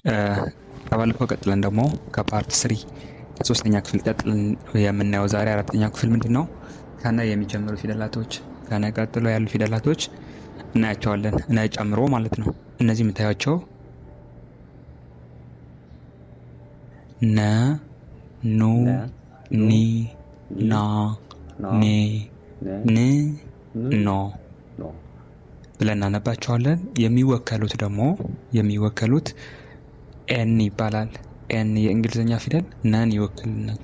ከባለፈው ቀጥለን ደግሞ ከፓርት 3 ሶስተኛ ክፍል ቀጥለን የምናየው ዛሬ አራተኛ ክፍል ምንድነው ከነ የሚጀምሩ ፊደላቶች ከነ ቀጥሎ ያሉ ፊደላቶች እናያቸዋለን። እና ጨምሮ ማለት ነው። እነዚህ የምታያቸው ነ ኑ ኒ ና ኔ ን ኖ ብለን እናነባቸዋለን። የሚወከሉት ኤን ይባላል። ኤን የእንግሊዝኛ ፊደል ነን ይወክልናል።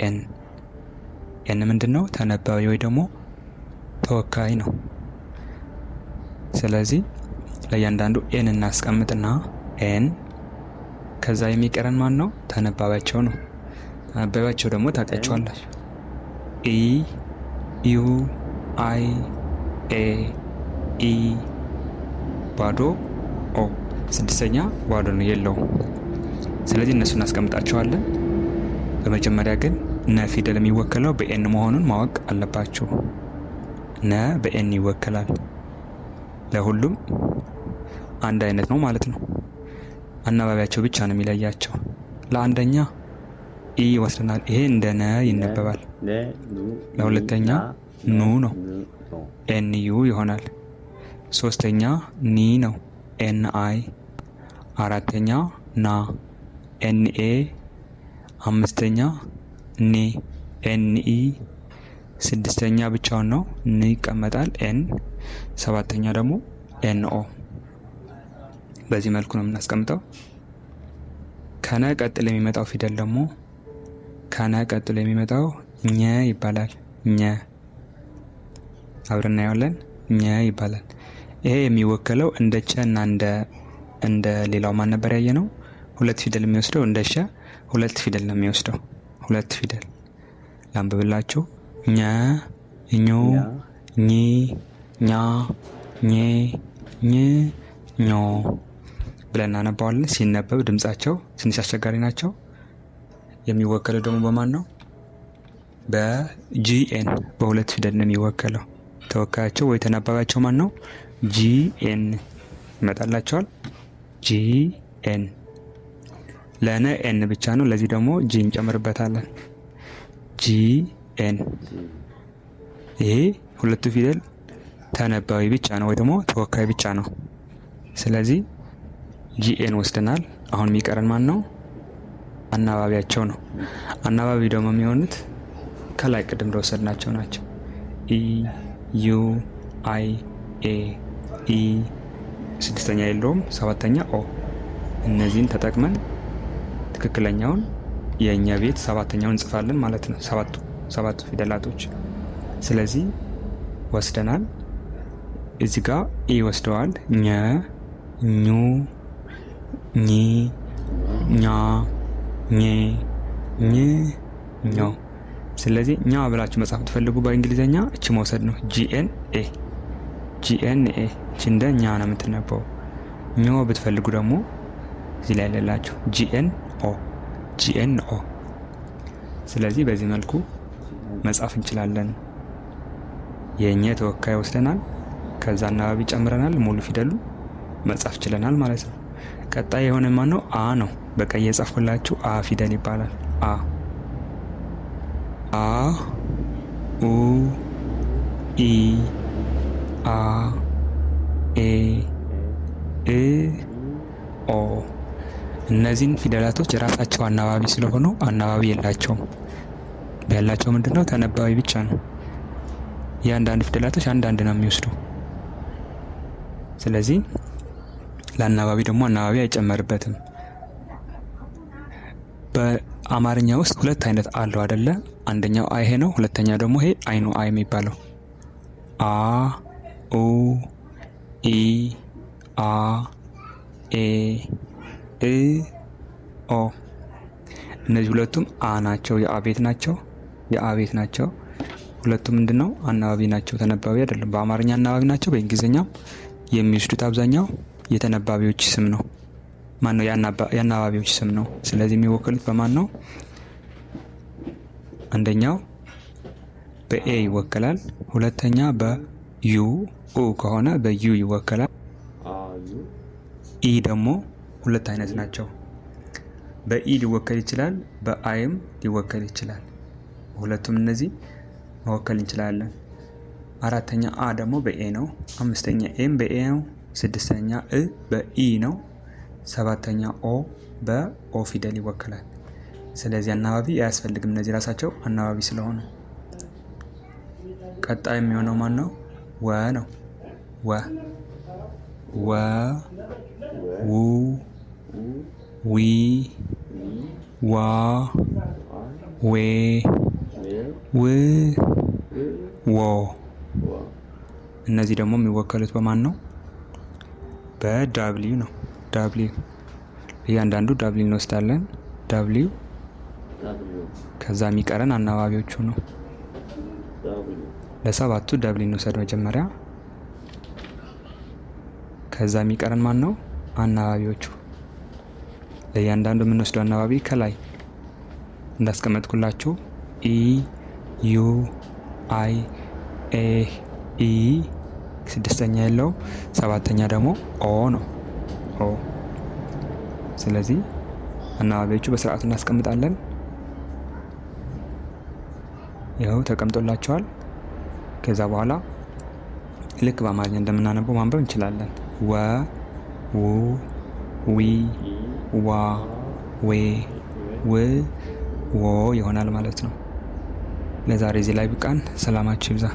ኤን ምንድነው? ተነባቢ ወይ ደግሞ ተወካይ ነው። ስለዚህ ለእያንዳንዱ ኤን እናስቀምጥና ኤን ከዛ የሚቀረን ማን ነው? ተነባቢያቸው ነው። ተነባቢያቸው ደግሞ ታውቃቸዋላችሁ። ኢ ዩ አይ ኤ ኢ ባዶ ኦ ስድስተኛ ባዶ ነው የለውም። ስለዚህ እነሱ እናስቀምጣቸዋለን። በመጀመሪያ ግን ነ ፊደል የሚወከለው በኤን መሆኑን ማወቅ አለባችሁ። ነ በኤን ይወከላል። ለሁሉም አንድ አይነት ነው ማለት ነው። አናባቢያቸው ብቻ ነው የሚለያቸው። ለአንደኛ ኢ ወስደናል። ይሄ እንደ ነ ይነበባል። ለሁለተኛ ኑ ነው፣ ኤን ዩ ይሆናል። ሶስተኛ ኒ ነው፣ ኤን አይ። አራተኛ ና፣ ኤን ኤ። አምስተኛ ኒ፣ ኤን ኢ። ስድስተኛ ብቻውን ነው፣ ን ይቀመጣል፣ ኤን። ሰባተኛ ደግሞ ኤን ኦ። በዚህ መልኩ ነው የምናስቀምጠው። ከነ ቀጥሎ የሚመጣው ፊደል ደግሞ ኘ ይባላል። ኘ አብረን እናየዋለን። ኘ ይባላል። ይሄ የሚወከለው እንደ ቸ እና እንደ ሌላው ማን ነበር ያየ ነው? ሁለት ፊደል የሚወስደው እንደ ሸ ሁለት ፊደል ነው የሚወስደው። ሁለት ፊደል ላንብብላችሁ። ኘ፣ ኙ፣ ኚ፣ ኛ፣ ኜ፣ ኝ፣ ኞ ብለን እናነባዋለን። ሲነበብ ድምጻቸው ትንሽ አስቸጋሪ ናቸው። የሚወከለው ደግሞ በማን ነው? በጂኤን በሁለት ፊደል ነው የሚወከለው። ተወካያቸው ወይ ተነባቢያቸው ማን ነው? ጂኤን ይመጣላቸዋል። ጂኤን ለነ ኤን ብቻ ነው። ለዚህ ደግሞ ጂ እንጨምርበታለን። ጂኤን ይሄ ሁለቱ ፊደል ተነባቢ ብቻ ነው ወይ ደግሞ ተወካይ ብቻ ነው። ስለዚህ ጂኤን ወስደናል። አሁን የሚቀረን ማን ነው? አናባቢያቸው ነው። አናባቢ ደግሞ የሚሆኑት ከላይ ቅድም እንደወሰድናቸው ናቸው። ኢ ዩ አይ ኤ ኢ ስድስተኛ የለውም፣ ሰባተኛ ኦ። እነዚህን ተጠቅመን ትክክለኛውን የእኛ ቤት ሰባተኛውን እንጽፋለን ማለት ነው። ሰባቱ ፊደላቶች። ስለዚህ ወስደናል። እዚህ ጋር ኢ ወስደዋል። ኘ፣ ኙ፣ ኚ፣ ኛ፣ ኜ፣ ኝ፣ ኞ። ስለዚህ ኛ ብላችሁ መጻፍ ትፈልጉ በእንግሊዘኛ እቺ መውሰድ ነው። ጂኤን ኤ እቺ እንደ ኛ ነው የምትነበው። ኞ ብትፈልጉ ደግሞ እዚህ ላይ ያለላችሁ ጂኤን ኦ። ስለዚህ በዚህ መልኩ መጻፍ እንችላለን። የኘ ተወካይ ወስደናል። ከዛ አናባቢ ጨምረናል። ሙሉ ፊደሉ መጻፍ ችለናል ማለት ነው። ቀጣይ የሆነ ማን ነው? አ ነው። በቀይ የጻፍኩላችሁ አ ፊደል ይባላል። አ ኡ ኢ አ ኤ እ ኦ። እነዚህን ፊደላቶች የራሳቸው አናባቢ ስለሆኑ አናባቢ የላቸውም። ያላቸው ምንድነው? ተነባቢ ብቻ ነው። የአንዳንድ ፊደላቶች አንዳንድ ነው የሚወስዱ። ስለዚህ ለአናባቢ ደግሞ አናባቢ አይጨመርበትም። በአማርኛ ውስጥ ሁለት አይነት አለው አይደለ? አንደኛው አይ ይሄ ነው። ሁለተኛው ደግሞ ይሄ አይ ነው። አይ የሚባለው አ ኡ ኢ አ ኤ እ ኦ። እነዚህ ሁለቱም አ ናቸው። የአ ቤት ናቸው። ሁለቱም ምንድነው? አናባቢ ናቸው። ተነባቢ አይደለም። በአማርኛ አናባቢ ናቸው። በእንግሊዝኛም የሚወስዱት አብዛኛው የተነባቢዎች ስም ነው። ማን ነው? የአናባቢዎች ስም ነው። ስለዚህ የሚወከሉት በማን ነው? አንደኛው በኤ ይወከላል። ሁለተኛ በዩ ኡ ከሆነ በዩ ይወከላል። ኢ ደግሞ ሁለት አይነት ናቸው። በኢ ሊወከል ይችላል፣ በአይም ሊወከል ይችላል። ሁለቱም እነዚህ መወከል እንችላለን። አራተኛ አ ደግሞ በኤ ነው። አምስተኛ ኤም በኤ ነው። ስድስተኛ እ በኢ ነው። ሰባተኛ ኦ በኦ ፊደል ይወከላል። ስለዚህ አናባቢ አያስፈልግም፣ እነዚህ ራሳቸው አናባቢ ስለሆኑ። ቀጣይ የሚሆነው ማን ነው? ወ ነው። ወ ወ ው ዊ ዋ ዌ ው ዎ። እነዚህ ደግሞ የሚወከሉት በማን ነው? በዳብሊው ነው። ዳብሊው እያንዳንዱ ዳብሊው እንወስዳለን። ዳብሊው ከዛ የሚቀረን አናባቢዎቹ ነው። ለሰባቱ ዳብሊው እንውሰድ መጀመሪያ። ከዛ የሚቀረን ማን ነው? አናባቢዎቹ። ለእያንዳንዱ የምንወስደው አናባቢ ከላይ እንዳስቀመጥኩላችሁ ኢ ዩ አይ ኤ ኢ ስድስተኛ የለውም። ሰባተኛ ደግሞ ኦ ነው። ኦ። ስለዚህ አናባቢዎቹ በስርዓቱ እናስቀምጣለን። ይኸው ተቀምጦላቸዋል። ከዛ በኋላ ልክ በአማርኛ እንደምናነበው ማንበብ እንችላለን። ወ ው ዊ ዋ ዌ ው ዎ ይሆናል ማለት ነው። ለዛሬ እዚህ ላይ ብቃን። ሰላማችሁ ይብዛ።